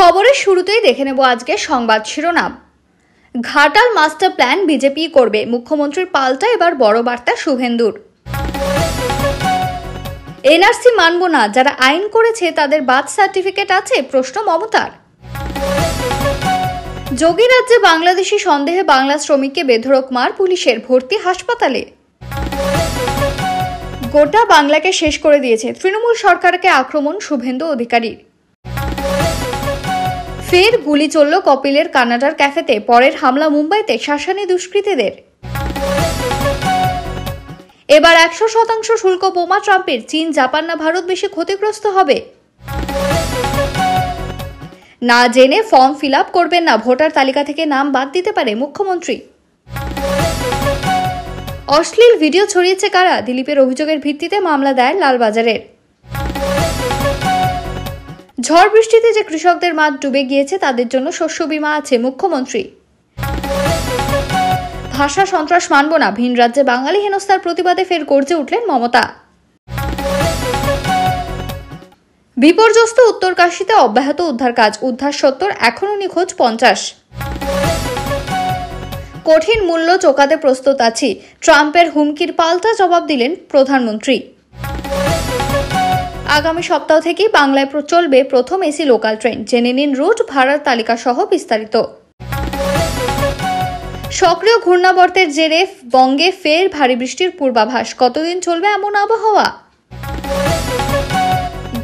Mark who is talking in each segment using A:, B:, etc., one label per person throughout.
A: খবরের শুরুতেই দেখে নেব আজকে সংবাদ শিরোনাম। ঘাটাল মাস্টার প্ল্যান বিজেপি করবে, মুখ্যমন্ত্রীর পাল্টা এবার বড় বার্তা শুভেন্দুর। এনআরসি মানব না, যারা আইন করেছে তাদের বার্থ সার্টিফিকেট আছে, প্রশ্ন মমতার। যোগী রাজ্যে বাংলাদেশি সন্দেহে বাংলা শ্রমিককে বেধড়ক মার পুলিশের, ভর্তি হাসপাতালে। গোটা বাংলাকে শেষ করে দিয়েছে তৃণমূল সরকারকে আক্রমণ শুভেন্দু অধিকারীর। ফের গুলি চলল কপিলের কানাডার ক্যাফেতে, পরের হামলা মুম্বাইতে শাসানি দুষ্কৃতীদের। এবার 100% শুল্ক বোমা ট্রাম্পের, চীন জাপান না ভারত বেশি ক্ষতিগ্রস্ত হবে। না জেনে ফর্ম ফিল আপ করবেন না, ভোটার তালিকা থেকে নাম বাদ দিতে পারে মুখ্যমন্ত্রী। অশ্লীল ভিডিও ছড়িয়েছে কারা, দিলীপের অভিযোগের ভিত্তিতে মামলা দায়ের লালবাজারের। ঝড় বৃষ্টিতে যে কৃষকদের মাঠ ডুবে গিয়েছে তাদের জন্য শস্য বীমা আছে, মুখ্যমন্ত্রী। ভাষা সন্ত্রাস মানব না, ভিন রাজ্যে বাঙালি হেনস্থার প্রতিবাদে ফের গর্জে উঠলেন মমতা। বিপর্যস্ত উত্তরকাশীতে অব্যাহত উদ্ধার কাজ, উদ্ধার সত্ত্বর এখনো নিখোঁজ 50। কঠিন মূল্য চোকাতে প্রস্তুত আছি, ট্রাম্পের হুমকির পাল্টা জবাব দিলেন প্রধানমন্ত্রী। আগামী সপ্তাহ থেকেই বাংলায় চলবে প্রথম এসি লোকাল ট্রেন, জেনে নিন রুট, ভাড়ার তালিকা সহ বিস্তারিত। সক্রিয় ঘূর্ণাবর্তের জেরে বঙ্গে ফের ভারী বৃষ্টির পূর্বাভাস, কতদিন চলবে এমন আবহাওয়া।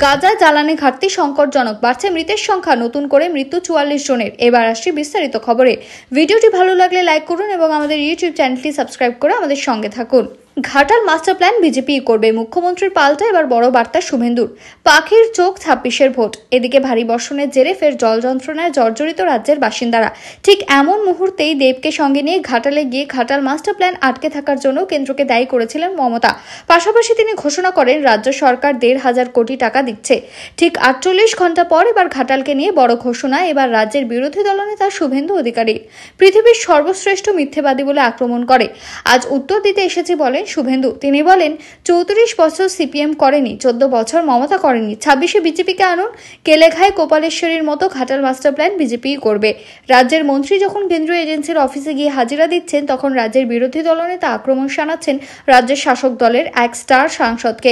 A: গাজায় জ্বালানি ঘাটতি সংকটজনক, বাড়ছে মৃতের সংখ্যা, নতুন করে মৃত্যু 44 জনের। এবার আসছি বিস্তারিত খবরে। ভিডিওটি ভালো লাগলে লাইক করুন এবং আমাদের ইউটিউব চ্যানেলটি সাবস্ক্রাইব করে আমাদের সঙ্গে থাকুন। ঘাটাল মাস্টার প্ল্যান বিজেপি করবে, মুখ্যমন্ত্রীর পাল্টা এবার বড় বার্তা শুভেন্দুর। পাখির চোখ 26-এর ভোট, এদিকে ভারী বর্ষণের জেরে ফের জল যন্ত্রণায় জর্জরিত রাজ্যের বাসিন্দারা। ঠিক এমন মুহূর্তেই দেবকে সঙ্গে নিয়ে ঘাটালে গিয়ে ঘাটাল মাস্টার প্ল্যান আটকে থাকার জন্য কেন্দ্রকে দায়ী করেছিলেন মমতা। পাশাপাশি তিনি ঘোষণা করেন রাজ্য সরকার 1,500 কোটি টাকা দিচ্ছে। ঠিক 48 ঘন্টা পর এবার ঘাটালকে নিয়ে বড় ঘোষণা, এবার রাজ্যের বিরোধী দলনেতা শুভেন্দু অধিকারী। পৃথিবীর সর্বশ্রেষ্ঠ মিথ্যেবাদী বলে আক্রমণ করে আজ উত্তর দিতে এসেছি বলেন শুভেন্দু। তিনি বলেন 34 বছর সিপিএম করেনি, 14 বছর মমতা করেনি, 26-এ বিজেপিকে আনুন। কেলেঘায় কোপালেশ্বরীর মতো ঘাটাল মাস্টার প্ল্যান বিজেপি করবে। রাজ্যের মন্ত্রী যখন কেন্দ্রীয় এজেন্সির অফিসে গিয়ে হাজিরা দিচ্ছেন, তখন রাজ্যের বিরোধী দলনেতা আক্রমণ শানাচ্ছেন রাজ্যের শাসক দলের এক স্টার সাংসদকে।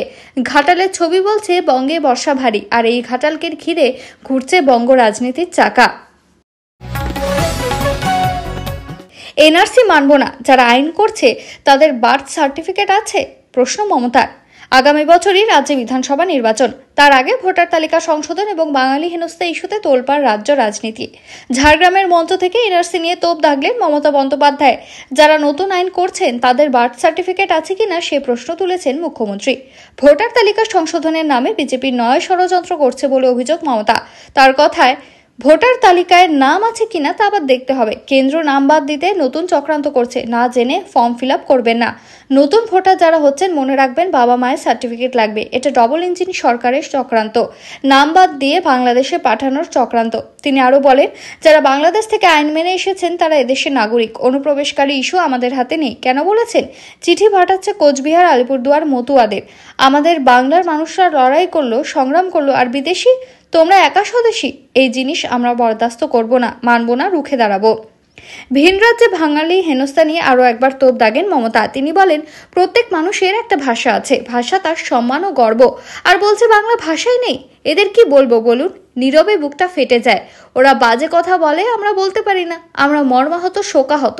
A: ঘাটালের ছবি বলছে বঙ্গে বর্ষা ভারী, আর এই ঘাটালকে ঘিরে ঘুরছে বঙ্গ রাজনীতির চাকা। এনআরসি মানব না, যারা আইন করছে তাদের বার্থ সার্টিফিকেট আছে, প্রশ্ন মমতার। আগামী বছরই রাজ্যে বিধানসভা নির্বাচন, তার আগে ভোটার তালিকা সংশোধন এবং বাঙালি হেনস্থা ইস্যুতে তোলপাড় রাজ্য রাজনীতি। ঝাড়গ্রামের মঞ্চ থেকে এনআরসি নিয়ে তোপ দাগলেন মমতা বন্দ্যোপাধ্যায়। যারা নতুন আইন করছেন তাদের বার্থ সার্টিফিকেট আছে কিনা সে প্রশ্ন তুলেছেন মুখ্যমন্ত্রী। ভোটার তালিকা সংশোধনের নামে বিজেপি নয় ষড়যন্ত্র করছে বলে অভিযোগ মমতা। তার কথায় ভোটার তালিকায় নাম আছে কিনা তা আবার দেখতে হবে। কেন্দ্র নাম বাদ দিতে নতুন চক্রান্ত করছে, না জেনে ফর্ম ফিল আপ করবেন না। নতুন ভোটার যারা হচ্ছেন মনে রাখবেন বাবা মায়ের সার্টিফিকেট লাগবে, এটা ডবল ইঞ্জিন সরকারের চক্রান্ত, নাম বাদ দিয়ে বাংলাদেশে পাঠানোর চক্রান্ত। তিনি আরো বলেন যারা বাংলাদেশ থেকে আইন মেনে এসেছেন তারা এদেশের নাগরিক, অনুপ্রবেশকারী ইস্যু আমাদের হাতে নেই। কেন বলেছেন? চিঠি পাঠাচ্ছে কোচবিহার, আলিপুরদুয়ার, মতুয়াদের। আমাদের বাংলার মানুষরা লড়াই করলো, সংগ্রাম করলো, আর বিদেশি তোমরা একা স্বদেশী, এই জিনিস আমরা বরদাস্ত করব না, মানব না, রুখে দাঁড়াবো। ভিন রাজ্যে বাঙালি হেনস্থা নিয়ে আরো একবার তোপ দাগেন মমতা। তিনি বলেন প্রত্যেক মানুষের একটা ভাষা আছে, ভাষা তার সম্মান ও গর্ব, আর বলছে বাংলা ভাষাই নেই। এদের কি বলবো বলুন? নীরবে বুকটা ফেটে যায়। ওরা বাজে কথা বলে, আমরা বলতে পারি না, আমরা মর্মাহত, শোকাহত।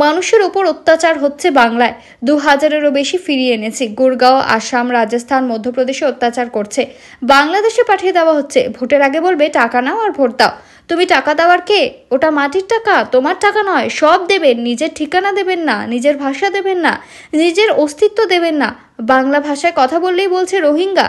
A: মানুষের ওপর অত্যাচার হচ্ছে বাংলায়, 2000-এরও বেশি ফিরিয়ে এনেছি। গুরগাঁও, আসাম, রাজস্থান, মধ্যপ্রদেশে অত্যাচার করছে, বাংলাদেশে পাঠিয়ে দেওয়া হচ্ছে। ভোটের আগে বলবে টাকা নাও আর ভোট দাও। তুমি টাকা দেওয়ার কে? ওটা মাটির টাকা, তোমার টাকা নয়। সব দেবেন, নিজের ঠিকানা দেবেন না, নিজের ভাষা দেবেন না, নিজের অস্তিত্ব দেবেন না। বাংলা ভাষায় কথা বললেই বলছে রোহিঙ্গা।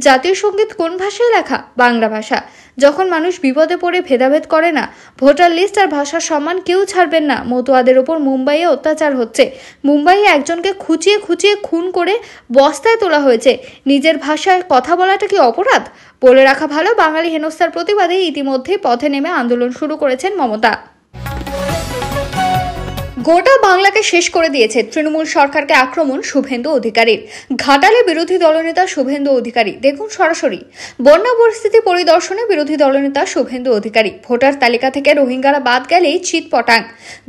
A: জাতীয় সঙ্গীত কোন ভাষায় লেখা? বাংলা ভাষা। যখন মানুষ বিপদে পড়ে ভেদাভেদ করে না, ভোটার লিস্ট আর ভাষার সম্মান কেউ ছাড়বেন না। মতুয়াদের ওপর মুম্বাইয়ে অত্যাচার হচ্ছে, মুম্বাইয়ে একজনকে খুঁচিয়ে খুঁচিয়ে খুন করে বস্তায় তোলা হয়েছে। নিজের ভাষায় কথা বলাটা কি অপরাধ? বলে রাখা ভালো, বাঙালি হেনস্থার প্রতিবাদে ইতিমধ্যেই পথে নেমে আন্দোলন শুরু করেছেন মমতা। গোটা বাংলাকে শেষ করে দিয়েছে তৃণমূল সরকারকে আক্রমণ শুভেন্দু অধিকারীর। ঘাটালে বিরোধী দলনেতা শুভেন্দু অধিকারী, দেখুন সরাসরি। বন্যা পরিস্থিতি পরিদর্শনে বিরোধী দলনেতা শুভেন্দু অধিকারী। ভোটার তালিকা থেকে রোহিঙ্গারা বাদ গেলেই চিৎপটাং।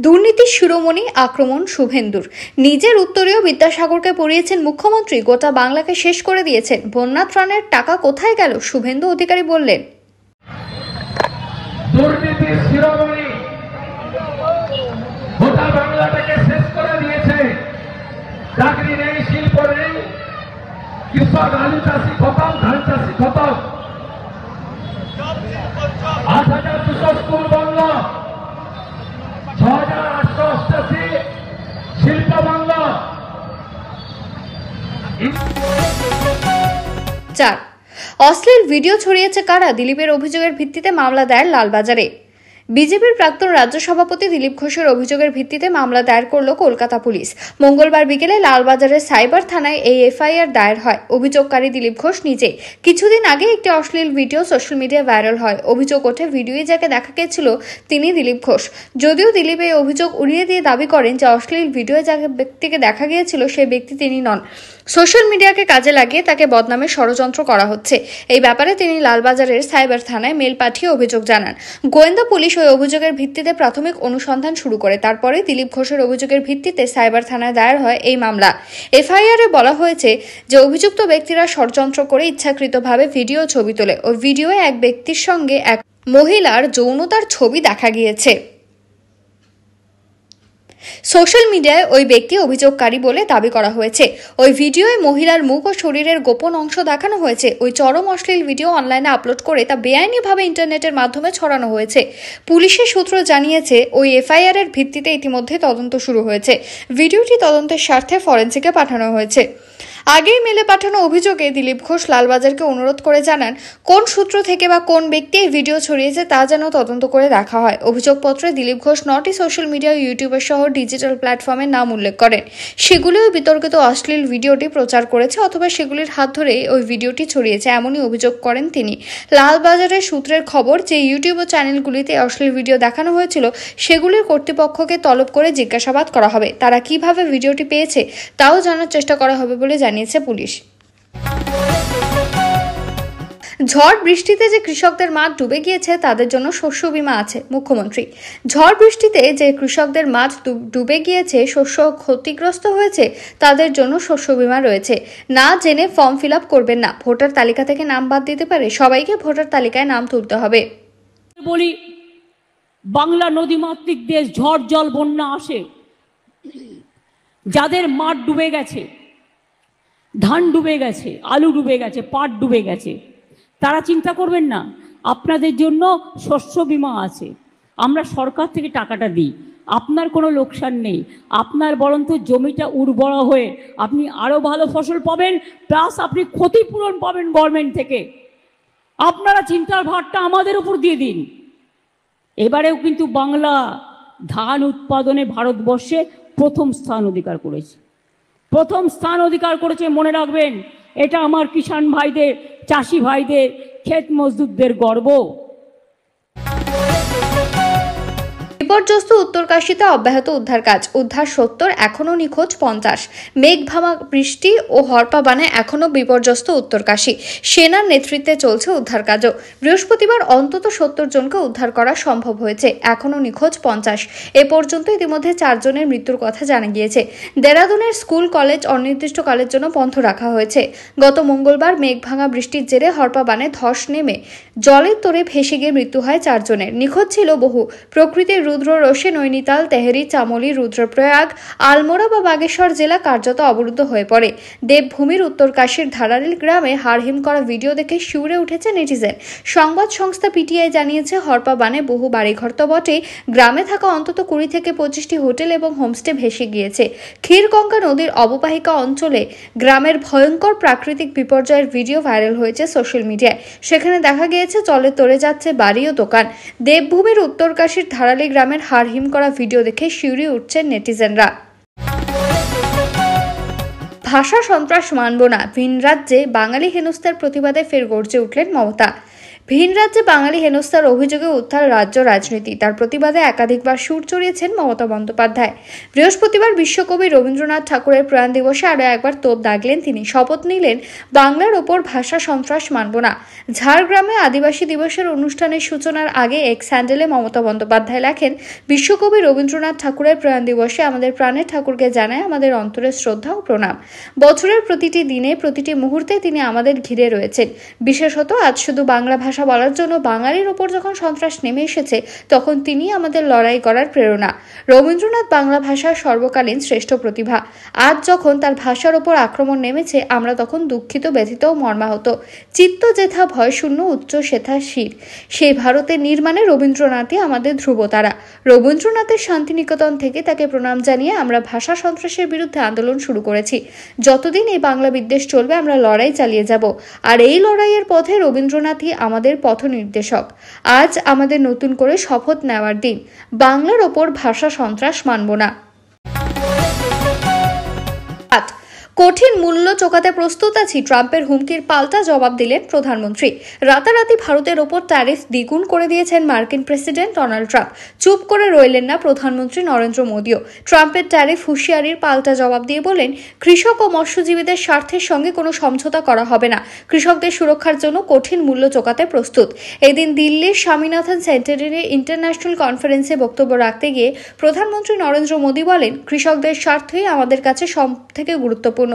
A: দুর্নীতির শিরোমণি আক্রমণ শুভেন্দুর। নিজের উত্তরীয় বিদ্যাসাগরকে পড়িয়েছেন মুখ্যমন্ত্রী, গোটা বাংলাকে শেষ করে দিয়েছেন। বন্যা ত্রাণের টাকা কোথায় গেল? শুভেন্দু অধিকারী বললেন,
B: দুর্নীতির শিরোমণি গোটা বাংলাটাকে শেষ করে দিয়েছে। চাকরি নেই, শিল্প নেই, কৃষক আলু চাষি খতম, ধান চাষি খতম। ৮,২০০ স্কুল বন্ধ, ৬,৮৮৮ শিল্প বন্ধ।
A: 4. অশ্লীল ভিডিও ছড়িয়েছে কারা? দিলীপের অভিযোগের ভিত্তিতে মামলা দায়ের লালবাজারে। বিজেপির প্রাক্তন রাজ্য সভাপতি দিলীপ ঘোষের অভিযোগের ভিত্তিতে মামলা দায়ের করল কলকাতা পুলিশ। মঙ্গলবার বিকেলে লালবাজারের সাইবার থানায় এই এফআইআর দায়ের হয়। অভিযোগকারী দিলীপ ঘোষ নিজে। কিছুদিন আগে একটি অশ্লীল ভিডিও সোশ্যাল মিডিয়ায় ভাইরাল হয়। অভিযোগ ওঠে, ভিডিওয়ে যাকে দেখা গিয়েছিল তিনি দিলীপ ঘোষ। যদিও দিলীপ এই অভিযোগ উড়িয়ে দিয়ে দাবি করেন যে অশ্লীল ভিডিওয়ে যাকে ব্যক্তিকে দেখা গিয়েছিল সেই ব্যক্তি তিনি নন। সোশ্যাল মিডিয়াকে কাজে লাগিয়ে তাকে বদনামের ষড়যন্ত্র করা হচ্ছে। এই ব্যাপারে তিনি লালবাজারের সাইবার থানায় মেল পাঠিয়ে অভিযোগ জানান। গোয়েন্দা পুলিশ ওই অভিযোগের ভিত্তিতে প্রাথমিক অনুসন্ধান শুরু করে। তারপরে দিলীপ ঘোষের অভিযোগের ভিত্তিতে সাইবার থানায় দায়ের হয় এই মামলা। এফআইআরে বলা হয়েছে যে অভিযুক্ত ব্যক্তিরা ষড়যন্ত্র করে ইচ্ছাকৃতভাবে ভিডিও ছবি তোলে। ওই ভিডিওয়ে এক ব্যক্তির সঙ্গে এক মহিলার যৌনতার ছবি দেখা গিয়েছে। সোশ্যাল মিডিয়ায় ওই ব্যক্তি অভিযোগকারী বলে দাবি করা হয়েছে। ওই ভিডিওয়ে মহিলার মুখ ও শরীরের গোপন অংশ দেখানো হয়েছে। ওই চরম অশ্লীল ভিডিও অনলাইনে আপলোড করে তা বেআইনিভাবে ইন্টারনেটের মাধ্যমে ছড়ানো হয়েছে। পুলিশের সূত্র জানিয়েছে ওই এফআইআর এর ভিত্তিতে ইতিমধ্যে তদন্ত শুরু হয়েছে। ভিডিওটি তদন্তের স্বার্থে ফরেনসিকে পাঠানো হয়েছে। আগেই মেলে পাঠানো অভিযোগে দিলীপ ঘোষ লালবাজারকে অনুরোধ করে জানান, কোন সূত্র থেকে বা কোন ব্যক্তি এই ভিডিও ছড়িয়েছে তা যেন তদন্ত করে দেখা হয়। অভিযোগপত্রে দিলীপ ঘোষ 9টি সোশ্যাল মিডিয়া, ইউটিউবের সহ ডিজিটাল প্ল্যাটফর্মের নাম উল্লেখ করেন। সেগুলি ওই বিতর্কিত অশ্লীল ভিডিওটি প্রচার করেছে অথবা সেগুলির হাত ধরে ওই ভিডিওটি ছড়িয়েছে, এমনই অভিযোগ করেন তিনি। লালবাজারের সূত্রের খবর, যে ইউটিউব ও চ্যানেলগুলিতে অশ্লীল ভিডিও দেখানো হয়েছিল সেগুলির কর্তৃপক্ষকে তলব করে জিজ্ঞাসাবাদ করা হবে। তারা কিভাবে ভিডিওটি পেয়েছে তাও জানার চেষ্টা করা হবে বলে জানিয়েছে পুলিশ। ঝড় বৃষ্টিতে যে কৃষকদের মাঠ ডুবে গিয়েছে তাদের জন্য শস্য বীমা আছে। মুখ্যমন্ত্রী, ঝড় বৃষ্টিতে যে কৃষকদের মাঠ ডুবে গিয়েছে, শস্য ক্ষতিগ্রস্ত হয়েছে, তাদের জন্য শস্য বীমা রয়েছে। না জেনে ফর্ম ফিল আপ করবেন না। ভোটার তালিকা থেকে নাম বাদ দিতে পারে। সবাইকে ভোটার তালিকায় নাম তুলতে হবে।
C: বলি, বাংলা নদীমাতৃক দেশ, ঝড় জল বন্যা আসে, যাদের মাঠ ডুবে গেছে, ধান ডুবে গেছে, আলু ডুবে গেছে, পাট ডুবে গেছে, তারা চিন্তা করবেন না, আপনাদের জন্য শস্য বীমা আছে। আমরা সরকার থেকে টাকাটা দিই, আপনার কোনো লোকসান নেই। আপনার বরঞ্চ জমিটা উর্বর হয়ে আপনি আরও ভালো ফসল পাবেন, প্লাস আপনি ক্ষতিপূরণ পাবেন গভর্নমেন্ট থেকে। আপনারা চিন্তার ভারটা আমাদের উপর দিয়ে দিন। এবারেও কিন্তু বাংলা ধান উৎপাদনে ভারতবর্ষে প্রথম স্থান অধিকার করেছে। প্রথম স্থান অধিকার করেছে, মনে রাখবেন। এটা আমার কিষাণ ভাইদের, চাষি ভাইদের, ক্ষেত মজদুরদের গর্ব।
A: বিপর্যস্ত উত্তরকাশীতে অব্যাহত উদ্ধার কাজ। উদ্ধার 70, এখনও নিখোঁজ 50। মেঘভাঙা বৃষ্টি ও হরপাবানে এখনও বিপর্যস্ত উত্তরকাশী। সেনার নেতৃত্বে চলছে উদ্ধার কাজও। বৃহস্পতিবার অন্তত 70 জনকে উদ্ধার করা সম্ভব হয়েছে। এখনও নিখোঁজ 50। এ পর্যন্ত ইতিমধ্যে 4 জনের মৃত্যুর কথা জানা গিয়েছে। দেরাদুনের স্কুল কলেজ অনির্দিষ্টকালের জন্য বন্ধ রাখা হয়েছে। গত মঙ্গলবার মেঘভাঙা বৃষ্টির জেরে হরপাবানে ধস নেমে জলের তোড়ে ভেসে গিয়ে মৃত্যু হয় 4 জনের। নিখোঁজ ছিল বহু। প্রকৃতির রুদ্ররোষে নৈনিতাল, তেহরি, চামলি, রুদ্রপ্রয়াগ, আলমোড়া বা বাগেশ্বর জেলা কার্যত অবরুদ্ধ হয়ে পড়ে। দেবভূমির উত্তরকাশীর ধারারিল গ্রামে হাড়হিম করা ভিডিও দেখে শিউরে উঠেছে নেটিজেন। সংবাদ সংস্থা পিটিআই জানিয়েছে, হরপাবানে বহু বাড়িঘর তো বটেই, গ্রামে থাকা অন্তত 20 থেকে 25টি হোটেল এবং হোমস্টে ভেসে গিয়েছে। ক্ষীরগঙ্গা নদীর অববাহিকা অঞ্চলে গ্রামের ভয়ঙ্কর প্রাকৃতিক বিপর্যয়ের ভিডিও ভাইরাল হয়েছে সোশ্যাল মিডিয়ায়। সেখানে দেখা গিয়েছে জলে তরে যাচ্ছে বাড়ি ও দোকান। দেবভূমির উত্তরকাশীর ধারালি গ্রামের হাড়হিম করা ভিডিও দেখে শিউরে উঠছেন নেটিজেনরা। ভাষা সন্ত্রাস মানব না, ভিন রাজ্যে বাঙালি হেনস্থার প্রতিবাদে ফের গর্জে উঠলেন মমতা। ভিন রাজ্যে বাঙালি হেনস্থার অভিযোগে উত্তাল রাজ্য রাজনীতি। তার প্রতিবাদে একাধিকবার সুর চড়িয়েছেন মমতা বন্দ্যোপাধ্যায়। বৃহস্পতিবার বিশ্বকবি রবীন্দ্রনাথ ঠাকুরের প্রয়াণ দিবসে আরও একবার তোপ দাগলেন তিনি। শপথ নিলেন বাংলার ওপর ভাষা সন্ত্রাস মানব না। ঝাড়গ্রামে আদিবাসী দিবসের অনুষ্ঠানের সূচনার আগে এক্স হ্যান্ডেলে মমতা বন্দ্যোপাধ্যায় লেখেন, বিশ্বকবি রবীন্দ্রনাথ ঠাকুরের প্রয়াণ দিবসে আমাদের প্রাণের ঠাকুরকে জানায় আমাদের অন্তরের শ্রদ্ধা ও প্রণাম। বছরের প্রতিটি দিনে প্রতিটি মুহূর্তে তিনি আমাদের ঘিরে রয়েছেন। বিশেষত আজ শুধু বাংলা ভাষা বলার জন্য বাঙালির ওপর যখন সন্ত্রাস নেমে এসেছে, তখন তিনি আমাদের লড়াই করার প্রেরণা। রবীন্দ্রনাথ বাংলা ভাষার সর্বকালীন শ্রেষ্ঠ প্রতিভা। আজ যখন তার ভাষার ওপর আক্রমণ নেমেছে, আমরা তখন দুঃখিত, ব্যথিত ও মর্মাহত। চিত্ত যেথা ভয় শূন্য, উচ্চ সেথা শির। সেই ভারতের নির্মাণে রবীন্দ্রনাথই আমাদের ধ্রুবতারা। রবীন্দ্রনাথের শান্তিনিকেতন থেকে তাকে প্রণাম জানিয়ে আমরা ভাষা সন্ত্রাসের বিরুদ্ধে আন্দোলন শুরু করেছি। যতদিন এই বাংলা বিদ্বেষ চলবে, আমরা লড়াই চালিয়ে যাব। আর এই লড়াইয়ের পথে রবীন্দ্রনাথই আমাদের পথ নির্দেশক। আজ আমাদের নতুন করে শপথ নেওয়ার দিন। বাংলার ওপর ভাষা সন্ত্রাস মানব না। কঠিন মূল্য চোকাতে প্রস্তুত আছি, ট্রাম্পের হুমকির পাল্টা জবাব দিলেন প্রধানমন্ত্রী। রাতারাতি ভারতের ওপর ট্যারিফ দ্বিগুণ করে দিয়েছেন মার্কিন প্রেসিডেন্ট ডোনাল্ড ট্রাম্প। চুপ করে রইলেন না প্রধানমন্ত্রী নরেন্দ্র মোদীও। ট্রাম্পের ট্যারিফ হুঁশিয়ারির পাল্টা জবাব দিয়ে বলেন, কৃষক ও মৎস্যজীবীদের স্বার্থের সঙ্গে কোনো সমঝোতা করা হবে না। কৃষকদের সুরক্ষার জন্য কঠিন মূল্য চোকাতে প্রস্তুত। এদিন দিল্লির স্বামীনাথন সেন্টারে ইন্টারন্যাশনাল কনফারেন্সে বক্তব্য রাখতে গিয়ে প্রধানমন্ত্রী নরেন্দ্র মোদী বলেন, কৃষকদের স্বার্থই আমাদের কাছে সবথেকে গুরুত্বপূর্ণ।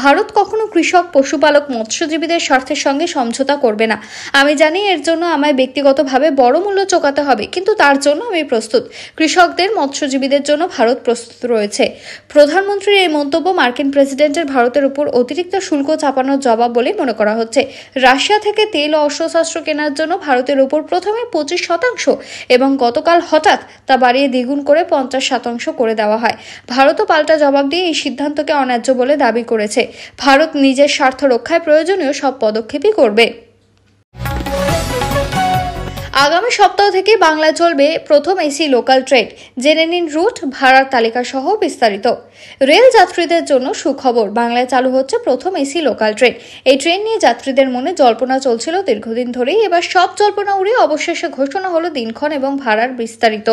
A: ভারত কখনো কৃষক, পশুপালক, মৎস্যজীবীদের স্বার্থের সঙ্গে সমঝোতা করবে না। আমি জানি এর জন্য আমায় ব্যক্তিগতভাবে বড় মূল্য চোকাতে হবে, কিন্তু তার জন্য আমি প্রস্তুত। কৃষকদের, মৎস্যজীবীদের জন্য ভারত প্রস্তুত রয়েছে। প্রধানমন্ত্রীর এই মন্তব্য মার্কিন প্রেসিডেন্টের ভারতের উপর অতিরিক্ত শুল্ক চাপানোর জবাব বলে মনে করা হচ্ছে। রাশিয়া থেকে তেল ও অস্ত্রশস্ত্র কেনার জন্য ভারতের উপর প্রথমে 25% এবং গতকাল হঠাৎ তা বাড়িয়ে দ্বিগুণ করে 50% করে দেওয়া হয়। ভারতও পাল্টা জবাব দিয়ে এই সিদ্ধান্তকে অন্যায্য বলে দাবি করেছে। ভারত নিজের স্বার্থ রক্ষায় প্রয়োজনীয় সব পদক্ষেপই করবে। আগামী সপ্তাহ থেকে বাংলায় চলবে প্রথম এসি লোকাল ট্রেন। জেনে নিন রুট, ভাড়ার তালিকা সহ বিস্তারিত। রেল যাত্রীদের জন্য সুখবর, বাংলায় চালু হচ্ছে প্রথম এসি লোকাল ট্রেন। এই ট্রেন নিয়ে যাত্রীদের মনে জল্পনা চলছিল দীর্ঘদিন ধরেই। এবার সব জল্পনা উড়িয়ে অবশেষে ঘোষণা হলো দিনক্ষণ এবং ভাড়ার বিস্তারিত।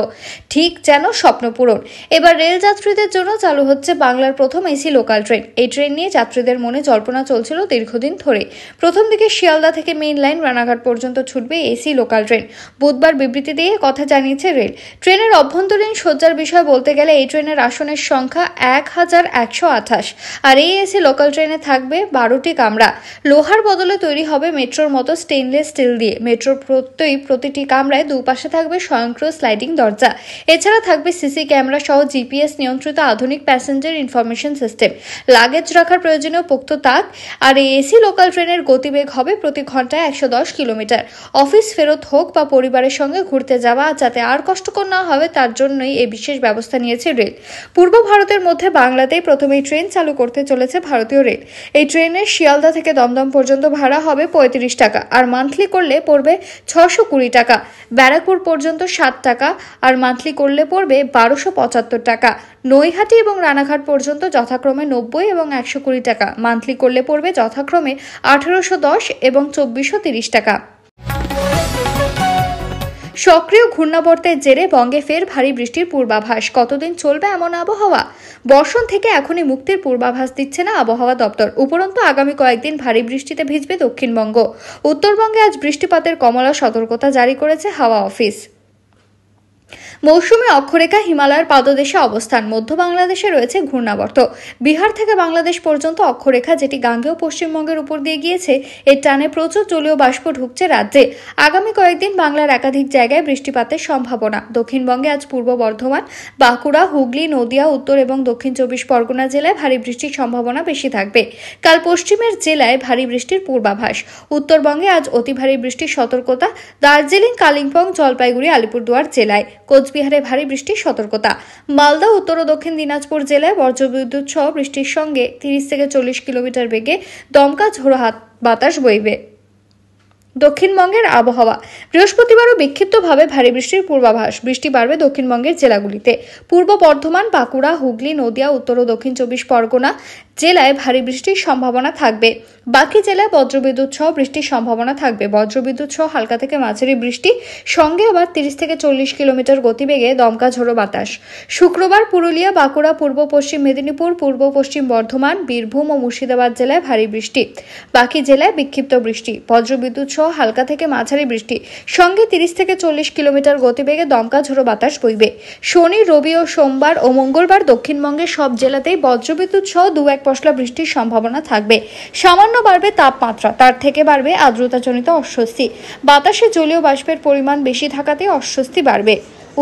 A: ঠিক যেন স্বপ্নপূরণ। এবার রেল যাত্রীদের জন্য চালু হচ্ছে বাংলার প্রথম এসি লোকাল ট্রেন। এই ট্রেন নিয়ে যাত্রীদের মনে জল্পনা চলছিল দীর্ঘদিন ধরে। প্রথম দিকে শিয়ালদা থেকে মেইন লাইন রানাঘাট পর্যন্ত ছুটবে এসি লোকাল ট্রেন। বুধবার বিবৃতি দিয়ে কথা জানিয়েছে রেল। ট্রেনের অভ্যন্তরীণ সজ্জার বিষয় বলতে গেলে এই ট্রেনের আসনের সংখ্যা 1128, আর এই এসি লোকাল ট্রেনে থাকবে 12টি কামরা। লোহার বদলে তৈরি হবে মেট্রোর মতো স্টেইনলেস স্টিল দিয়ে। মেট্রোর প্রতিটি কামরায় দুপাশে থাকবে স্বয়ংক্রিয় স্লাইডিং দরজা। এছাড়া থাকবে সিসি ক্যামেরা সহ জিপিএস নিয়ন্ত্রিত আধুনিক প্যাসেঞ্জার ইনফরমেশন সিস্টেম, লাগেজ রাখার প্রয়োজনীয় পোক্ত তাক। আর এই এসি লোকাল ট্রেনের গতিবেগ হবে প্রতি ঘন্টায় 110 কিলোমিটার। অফিস ফেরত হোক বা পরিবারের সঙ্গে ঘুরতে যাওয়া যাতে আর কষ্টকর না হবে, তার জন্যই এই বিশেষ ব্যবস্থা নিয়েছে রেল। পূর্ব ভারতের মধ্যে বাংলাতেই প্রথম এই ট্রেন চালু করতে চলেছে ভারতীয় রেল। এই ট্রেনের শিয়ালদা থেকে দমদম পর্যন্ত ভাড়া হবে 35 টাকা, আর মান্থলি করলে পড়বে 620 টাকা। ব্যারাকপুর পর্যন্ত 7 টাকা, আর মান্থলি করলে পড়বে 1275 টাকা। নৈহাটি এবং রানাঘাট পর্যন্ত যথাক্রমে 90 এবং 120 টাকা। মান্থলি করলে পড়বে যথাক্রমে 1810 এবং 2430 টাকা। সক্রিয় ঘূর্ণাবর্তের জেরে বঙ্গে ফের ভারী বৃষ্টির পূর্বাভাস। কতদিন চলবে এমন আবহাওয়া? বর্ষণ থেকে এখনই মুক্তির পূর্বাভাস দিচ্ছে না আবহাওয়া দপ্তর। উপরন্তু আগামী কয়েকদিন ভারী বৃষ্টিতে ভিজবে দক্ষিণবঙ্গ। উত্তরবঙ্গে আজ বৃষ্টিপাতের কমলা সতর্কতা জারি করেছে হাওয়া অফিস। মৌসুমী অক্ষরেখা হিমালয়ের পাদদেশে অবস্থান। মধ্য বাংলাদেশে রয়েছে ঘূর্ণাবর্ত। বিহার থেকে বাংলাদেশ পর্যন্ত অক্ষরেখা, যেটি গাঙ্গেয় পশ্চিমবঙ্গের উপর দিয়ে গিয়েছে, এর টানে প্রচুর জলীয় বাষ্প ঢুকছে রাজ্যে। আগামী কয়েকদিন বাংলার একাধিক জায়গায় বৃষ্টিপাতের সম্ভাবনা। দক্ষিণবঙ্গে আজ পূর্ব বর্ধমান, বাঁকুড়া, হুগলি, নদিয়া, উত্তর এবং দক্ষিণ 24 পরগনা জেলায় ভারী বৃষ্টির সম্ভাবনা বেশি থাকবে। কাল পশ্চিমের জেলায় ভারী বৃষ্টির পূর্বাভাস। উত্তরবঙ্গে আজ অতি ভারী বৃষ্টির সতর্কতা। দার্জিলিং, কালিম্পং, জলপাইগুড়ি, আলিপুরদুয়ার জেলায়। কোচবিহারে ভারী বৃষ্টির সতর্কতা। মালদা, উত্তর ও দক্ষিণ দিনাজপুর জেলায় বজ্রবিদ্যুৎ সহ বৃষ্টির সঙ্গে 30 থেকে 40 কিলোমিটার বেগে দমকা ঝোড়ো বাতাস বইবে। দক্ষিণবঙ্গের আবহাওয়া। বৃহস্পতিবারও বিক্ষিপ্তভাবে ভারী বৃষ্টির পূর্বাভাস। বৃষ্টি বাড়বে দক্ষিণবঙ্গের জেলাগুলিতে। পূর্ব বর্ধমান, বাঁকুড়া, হুগলি, নদিয়া, উত্তর ও দক্ষিণ 24 পরগনা জেলায় ভারী বৃষ্টির সম্ভাবনা থাকবে। বাকি জেলায় বজ্রবিদ্যুৎ সহ বৃষ্টির সম্ভাবনা থাকবে। বজ্রবিদ্যুৎ সহ হালকা থেকে মাঝারি বৃষ্টি, সঙ্গে আবার 30 থেকে 40 কিলোমিটার গতিবেগে দমকা ঝোড়ো বাতাস। শুক্রবার পুরুলিয়া, বাঁকুড়া, পূর্ব পশ্চিম মেদিনীপুর, পূর্ব পশ্চিম বর্ধমান, বীরভূম ও মুর্শিদাবাদ জেলায় ভারী বৃষ্টি। বাকি জেলায় বিক্ষিপ্ত বৃষ্টি, বজ্রবিদ্যুৎ সহ হালকা থেকে মাঝারি বৃষ্টি, সঙ্গে 30 থেকে 40 কিলোমিটার গতিবেগে দমকা ঝোড়ো বাতাস বইবে। শনি, রবি ও সোমবার ও মঙ্গলবার দক্ষিণবঙ্গের সব জেলাতেই বজ্রবিদ্যুৎ সহ 2-1 পশলা বৃষ্টির সম্ভাবনা থাকবে। সামান্য বাড়বে তাপমাত্রা, তার থেকে বাড়বে আর্দ্রতাজনিত অস্বস্তি। বাতাসে জলীয় বাষ্পের পরিমাণ বেশি থাকাতে অস্বস্তি বাড়বে।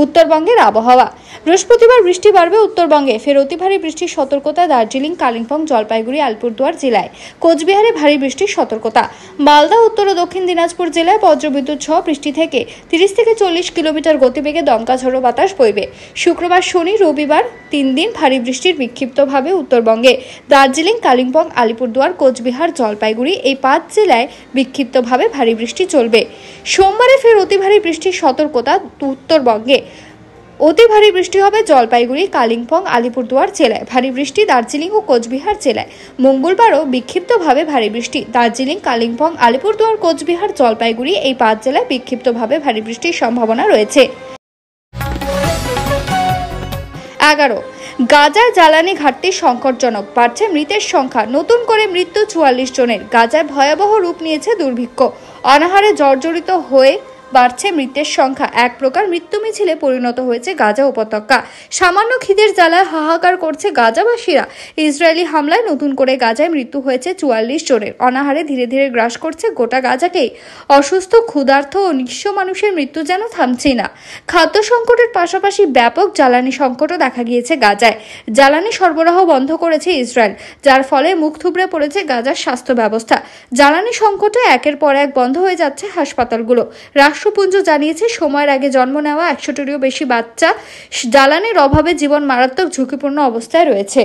A: উত্তরবঙ্গের আবহাওয়া, বৃহস্পতিবার বৃষ্টি বাড়বে উত্তরবঙ্গে। ফের অতি ভারী বৃষ্টির সতর্কতা দার্জিলিং, কালিম্পং, জলপাইগুড়ি, আলিপুরদুয়ার জেলায়। কোচবিহারে ভারী বৃষ্টির সতর্কতা। মালদা, উত্তর ও দক্ষিণ দিনাজপুর জেলায় বজ্রবিদ্যুৎ সহ বৃষ্টি থেকে 30 থেকে 40 কিলোমিটার গতিবেগে দমকা ঝোড়ো বাতাস বইবে। শুক্রবার, শনি, রবিবার 3 দিন ভারী বৃষ্টির বিক্ষিপ্তভাবে উত্তরবঙ্গে। দার্জিলিং, কালিম্পং, আলিপুরদুয়ার, কোচবিহার, জলপাইগুড়ি এই 5 জেলায় বিক্ষিপ্তভাবে ভারী বৃষ্টি চলবে। সোমবারে ফের অতি ভারী বৃষ্টির সতর্কতা উত্তরবঙ্গে। অতি ভারী বৃষ্টি হবে জলপাইগুড়ি, কালিম্পং, আলিপুরদুয়ার জেলায়। ভারী বৃষ্টি দার্জিলিং ও কোচবিহার জেলায়। মঙ্গলবারও বিক্ষিপ্তভাবে ভারী বৃষ্টি। দার্জিলিং, কালিম্পং, আলিপুরদুয়ার, কোচবিহার, জলপাইগুড়ি এই 5 জেলায় বিক্ষিপ্তভাবে ভারী বৃষ্টির সম্ভাবনা রয়েছে। 11. গাজায় জ্বালানি ঘাটতি সংকটজনক, বাড়ছে মৃতের সংখ্যা। নতুন করে মৃত্যু 44 জনের। গাজায় ভয়াবহ রূপ নিয়েছে দুর্ভিক্ষ। অনাহারে জর্জরিত হয়ে বাড়ছে মৃতের সংখ্যা। এক প্রকার মৃত্যু মিছিলে পরিণত হয়েছে গাজা উপত্যকা। সামান্য খিদের জ্বালায় হাহাকার করছে গাজাবাসীরা। ইসরায়েলি হামলায় নতুন করে গাজায় মৃত্যু হয়েছে 44 জনের। অনাহারে ধীরে ধীরে গ্রাস করছে গোটা গাজাকেই। অসুস্থ, ক্ষুধার্ত ও নিঃস্ব মানুষের মৃত্যু যেন থামছেই না। খাদ্য সংকটের পাশাপাশি ব্যাপক জ্বালানি সংকটও দেখা গিয়েছে গাজায়। জ্বালানি সরবরাহ বন্ধ করেছে ইসরায়েল, যার ফলে মুখ থুবড়ে পড়েছে গাজার স্বাস্থ্য ব্যবস্থা। জ্বালানি সংকটে একের পর এক বন্ধ হয়ে যাচ্ছে হাসপাতালগুলো। রাষ্ট্রপুঞ্জ জানিয়েছে সময়ের আগে জন্ম নেওয়া 100টিরও বেশি বাচ্চা জ্বালানির অভাবে জীবন মারাত্মক ঝুঁকিপূর্ণ অবস্থায় রয়েছে।